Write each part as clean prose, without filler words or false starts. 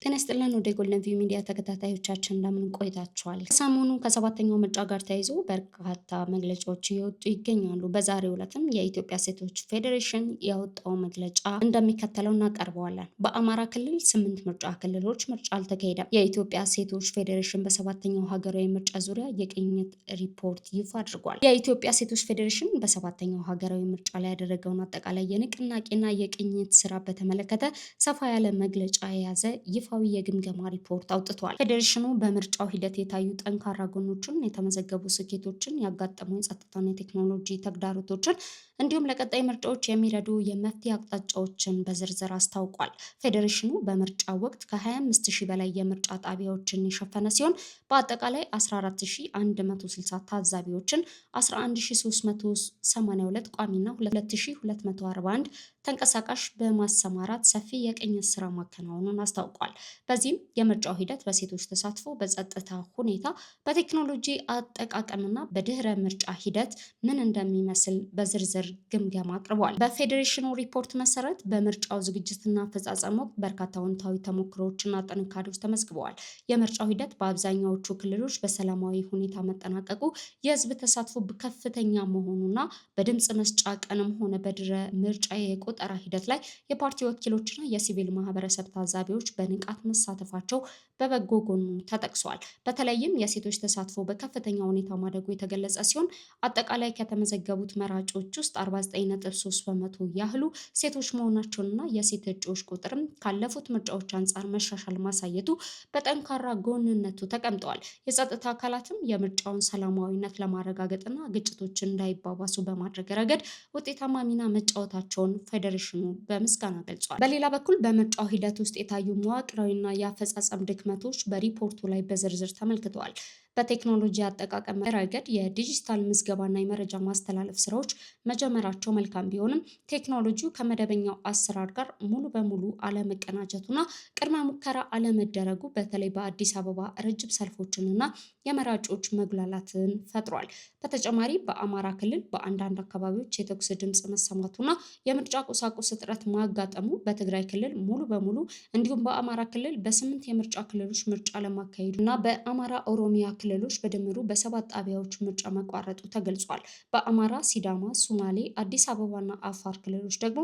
ጤና ይስጥልን ወደ ጎልደን ቪው ሚዲያ ተከታታዮቻችን እንደምን ቆይታችኋል? ሰሞኑ ከሰባተኛው ምርጫ ጋር ተያይዞ በርካታ መግለጫዎች እየወጡ ይገኛሉ። በዛሬው ዕለትም የኢትዮጵያ ሴቶች ፌዴሬሽን ያወጣው መግለጫ እንደሚከተለው እናቀርበዋለን። በአማራ ክልል 8 ምርጫ ክልሎች ምርጫ አልተካሄደም። የኢትዮጵያ ሴቶች ፌዴሬሽን በሰባተኛው ሀገራዊ ምርጫ ዙሪያ የቅኝት ሪፖርት ይፋ አድርጓል። የኢትዮጵያ ሴቶች ፌዴሬሽን በሰባተኛው ሀገራዊ ምርጫ ላይ ያደረገውን አጠቃላይ የንቅናቄና የቅኝት ስራ በተመለከተ ሰፋ ያለ መግለጫ የያዘ ይፋዊ የግምገማ ሪፖርት አውጥቷል። ፌዴሬሽኑ በምርጫው ሂደት የታዩ ጠንካራ ጎኖችን፣ የተመዘገቡ ስኬቶችን፣ ያጋጠሙ የጸጥታና የቴክኖሎጂ ተግዳሮቶችን እንዲሁም ለቀጣይ ምርጫዎች የሚረዱ የመፍትሄ አቅጣጫዎችን በዝርዝር አስታውቋል። ፌዴሬሽኑ በምርጫው ወቅት ከ25000 በላይ የምርጫ ጣቢያዎችን የሸፈነ ሲሆን በአጠቃላይ 14160 ታዛቢዎችን፣ 11382 ቋሚና 2241 ተንቀሳቃሽ በማሰማራት ሰፊ የቅኝት ስራ ማከናወኑን አስታውቋል። በዚህም የምርጫው ሂደት በሴቶች ተሳትፎ፣ በጸጥታ ሁኔታ፣ በቴክኖሎጂ አጠቃቀምና በድህረ ምርጫ ሂደት ምን እንደሚመስል በዝርዝር ግምገማ አቅርቧል። በፌዴሬሽኑ ሪፖርት መሰረት በምርጫው ዝግጅትና አፈጻጸም ወቅት በርካታ አዎንታዊ ተሞክሮዎችና ጥንካሬዎች ተመዝግበዋል። የምርጫው ሂደት በአብዛኛዎቹ ክልሎች በሰላማዊ ሁኔታ መጠናቀቁ፣ የህዝብ ተሳትፎ ከፍተኛ መሆኑና በድምፅ መስጫ ቀንም ሆነ በድህረ ምርጫ የቆጠራ ሂደት ላይ የፓርቲ ወኪሎችና የሲቪል ማህበረሰብ ታዛቢዎች በንቃት መሳተፋቸው በበጎ ጎኑ ተጠቅሷል። በተለይም የሴቶች ተሳትፎ በከፍተኛ ሁኔታ ማደጉ የተገለጸ ሲሆን አጠቃላይ ከተመዘገቡት መራጮች ውስጥ 49.3% ያህሉ ሴቶች መሆናቸውንና የሴት እጩዎች ቁጥርም ካለፉት ምርጫዎች አንጻር መሻሻል ማሳየቱ በጠንካራ ጎንነቱ ተቀምጠዋል። የጸጥታ አካላትም የምርጫውን ሰላማዊነት ለማረጋገጥና ግጭቶች እንዳይባባሱ በማድረግ ረገድ ውጤታማ ሚና መጫወታቸውን ፌዴሬሽኑ በምስጋና ገልጿል። በሌላ በኩል በምርጫው ሂደት ውስጥ የታዩ መዋቅራዊና የአፈጻጸም ድክመቶች በሪፖርቱ ላይ በዝርዝር ተመልክተዋል። በቴክኖሎጂ አጠቃቀም ረገድ የዲጂታል ምዝገባና የመረጃ ማስተላለፍ ስራዎች መጀመራቸው መልካም ቢሆንም ቴክኖሎጂው ከመደበኛው አሰራር ጋር ሙሉ በሙሉ አለመቀናጀቱና ቅድመ ሙከራ አለመደረጉ በተለይ በአዲስ አበባ ረጅም ሰልፎችንና የመራጮች መጉላላትን ፈጥሯል። በተጨማሪ በአማራ ክልል በአንዳንድ አካባቢዎች የተኩስ ድምፅ መሰማቱና የምርጫ ቁሳቁስ እጥረት ማጋጠሙ፣ በትግራይ ክልል ሙሉ በሙሉ እንዲሁም በአማራ ክልል በ8 የምርጫ ክልሎች ምርጫ ለማካሄዱ እና በአማራ ኦሮሚያ ክልሎች በድምሩ በ7 ጣቢያዎች ምርጫ መቋረጡ ተገልጿል። በአማራ፣ ሲዳማ፣ ሶማሌ፣ አዲስ አበባና አፋር ክልሎች ደግሞ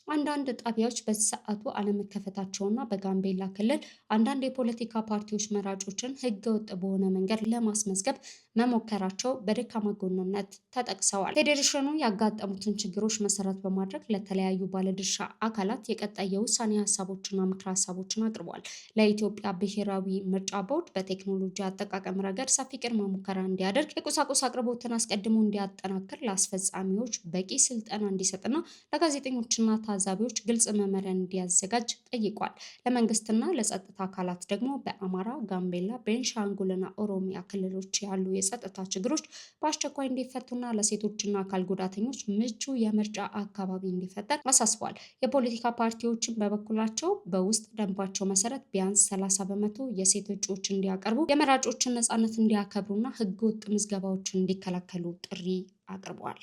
አንዳንድ ጣቢያዎች በሰዓቱ አለመከፈታቸውና በጋምቤላ ክልል አንዳንድ የፖለቲካ ፓርቲዎች መራጮችን ህገወጥ በሆነ መንገድ ለማስመዝገብ መሞከራቸው በደካማ ጎንነት ተጠቅሰዋል። ፌዴሬሽኑ ያጋጠሙትን ችግሮች መሰረት በማድረግ ለተለያዩ ባለድርሻ አካላት የቀጣይ የውሳኔ ሀሳቦችና ምክረ ሀሳቦችን አቅርቧል። ለኢትዮጵያ ብሔራዊ ምርጫ ቦርድ በቴክኖሎጂ አጠቃቀም ረገድ ሰፊ ቅድመ ሙከራ እንዲያደርግ፣ የቁሳቁስ አቅርቦትን አስቀድሞ እንዲያጠናክር፣ ለአስፈጻሚዎች በቂ ስልጠና እንዲሰጥና ለጋዜጠኞችና ታዛቢዎች ግልጽ መመሪያ እንዲያዘጋጅ ጠይቋል። ለመንግስትና ለጸጥታ አካላት ደግሞ በአማራ፣ ጋምቤላ፣ ቤንሻንጉልና ኦሮሚያ ክልሎች ያሉ የጸጥታ ችግሮች በአስቸኳይ እንዲፈቱና ለሴቶችና አካል ጉዳተኞች ምቹ የምርጫ አካባቢ እንዲፈጠር አሳስቧል። የፖለቲካ ፓርቲዎችን በበኩላቸው በውስጥ ደንባቸው መሰረት ቢያንስ 30% የሴት እጩዎች እንዲያቀርቡ፣ የመራጮችን ነፃነት እንዲያከብሩና ህገወጥ ምዝገባዎችን እንዲከላከሉ ጥሪ አቅርበዋል።